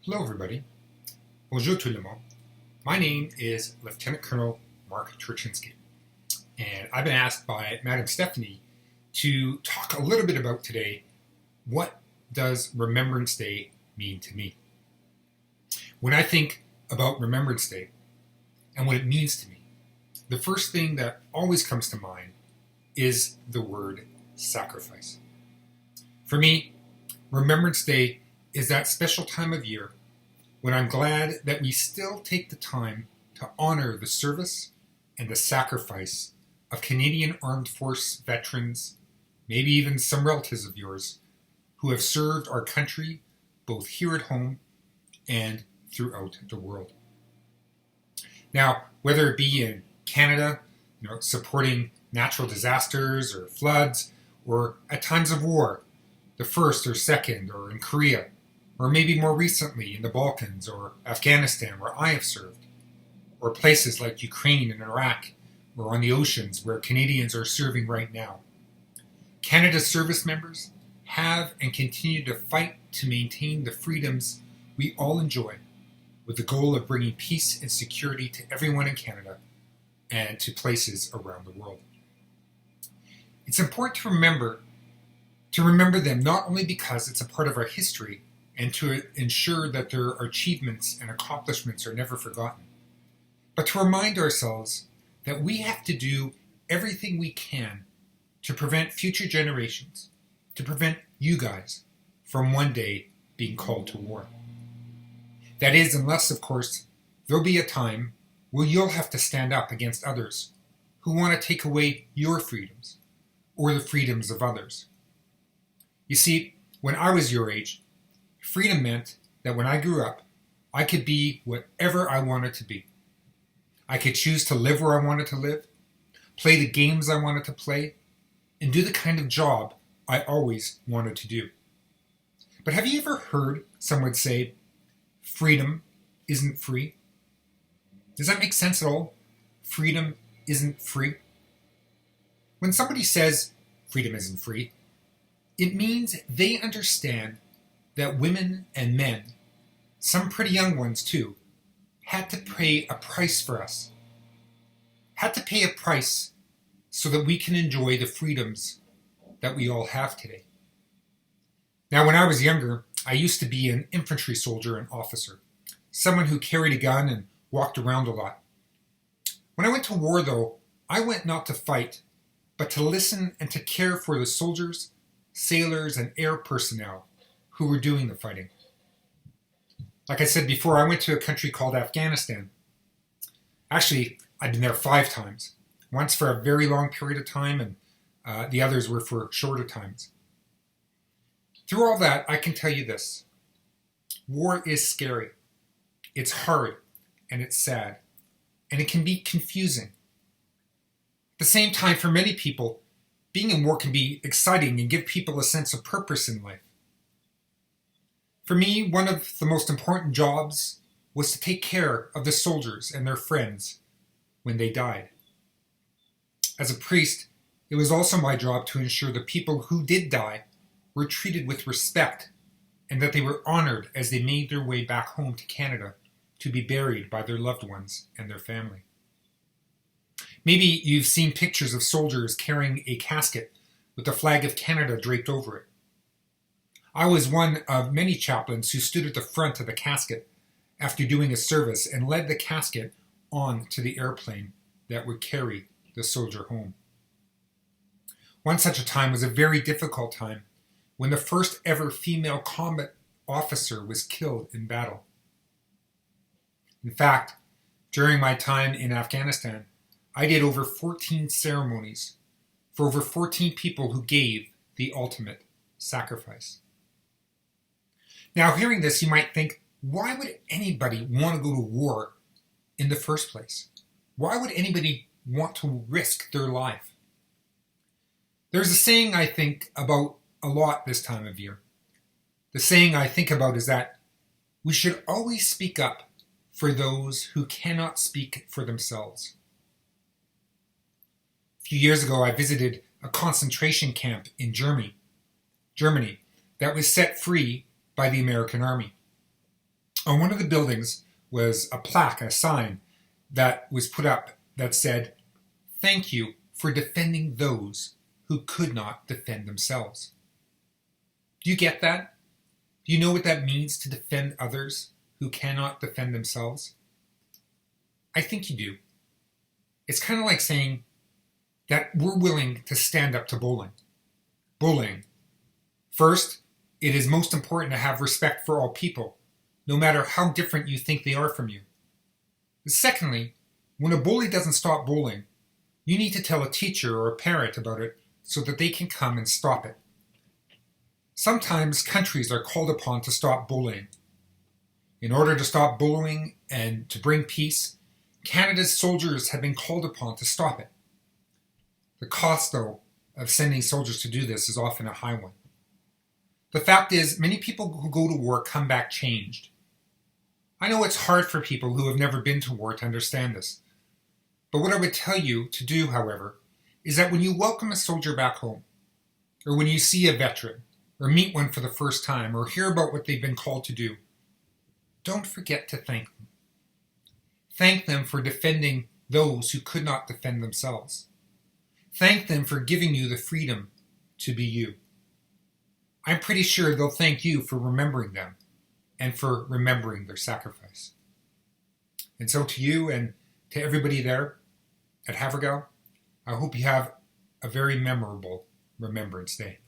Hello everybody. Bonjour tout le monde. My name is Lieutenant Colonel Mark Turchinsky, and I've been asked by Madam Stephanie to talk a little bit about today, what does Remembrance Day mean to me? When I think about Remembrance Day and what it means to me, the first thing that always comes to mind is the word sacrifice. For me, Remembrance Day is that special time of year when I'm glad that we still take the time to honor the service and the sacrifice of Canadian Armed Force veterans, maybe even some relatives of yours, who have served our country both here at home and throughout the world. Now, whether it be in Canada, supporting natural disasters or floods, or at times of war, the first or second, or in Korea, or maybe more recently in the Balkans or Afghanistan where I have served, or places like Ukraine and Iraq, or on the oceans where Canadians are serving right now. Canada's service members have and continue to fight to maintain the freedoms we all enjoy, with the goal of bringing peace and security to everyone in Canada and to places around the world. It's important to remember them not only because it's a part of our history and to ensure that their achievements and accomplishments are never forgotten, but to remind ourselves that we have to do everything we can to prevent future generations, to prevent you guys from one day being called to war. That is, unless, of course, there'll be a time where you'll have to stand up against others who want to take away your freedoms or the freedoms of others. You see, when I was your age, freedom meant that when I grew up, I could be whatever I wanted to be. I could choose to live where I wanted to live, play the games I wanted to play, and do the kind of job I always wanted to do. But have you ever heard someone say, freedom isn't free? Does that make sense at all? Freedom isn't free? When somebody says freedom isn't free, it means they understand that women and men, some pretty young ones too, had to pay a price for us. Had to pay a price so that we can enjoy the freedoms that we all have today. Now, when I was younger, I used to be an infantry soldier and officer, someone who carried a gun and walked around a lot. When I went to war, though, I went not to fight, but to listen and to care for the soldiers, sailors, and air personnel who were doing the fighting. Like I said before, I went to a country called Afghanistan. Actually, I've been there 5 times. Once for a very long period of time, and the others were for shorter times. Through all that, I can tell you this. War is scary. It's hard, and it's sad, and it can be confusing. At the same time, for many people, being in war can be exciting and give people a sense of purpose in life. For me, one of the most important jobs was to take care of the soldiers and their friends when they died. As a priest, it was also my job to ensure the people who did die were treated with respect and that they were honored as they made their way back home to Canada to be buried by their loved ones and their family. Maybe you've seen pictures of soldiers carrying a casket with the flag of Canada draped over it. I was one of many chaplains who stood at the front of the casket after doing a service and led the casket on to the airplane that would carry the soldier home. One such a time was a very difficult time when the first ever female combat officer was killed in battle. In fact, during my time in Afghanistan, I did over 14 ceremonies for over 14 people who gave the ultimate sacrifice. Now, hearing this, you might think, why would anybody want to go to war in the first place? Why would anybody want to risk their life? There's a saying I think about a lot this time of year. The saying I think about is that we should always speak up for those who cannot speak for themselves. A few years ago, I visited a concentration camp in Germany that was set free by the American Army. On one of the buildings was a plaque, a sign that was put up that said, "Thank you for defending those who could not defend themselves." Do you get that? Do you know what that means to defend others who cannot defend themselves? I think you do. It's kind of like saying that we're willing to stand up to bullying. Bullying. First, it is most important to have respect for all people, no matter how different you think they are from you. Secondly, when a bully doesn't stop bullying, you need to tell a teacher or a parent about it so that they can come and stop it. Sometimes countries are called upon to stop bullying. In order to stop bullying and to bring peace, Canada's soldiers have been called upon to stop it. The cost, though, of sending soldiers to do this is often a high one. The fact is, many people who go to war come back changed. I know it's hard for people who have never been to war to understand this. But what I would tell you to do, however, is that when you welcome a soldier back home, or when you see a veteran, or meet one for the first time, or hear about what they've been called to do, don't forget to thank them. Thank them for defending those who could not defend themselves. Thank them for giving you the freedom to be you. I'm pretty sure they'll thank you for remembering them and for remembering their sacrifice. And so to you and to everybody there at Havergal, I hope you have a very memorable Remembrance Day.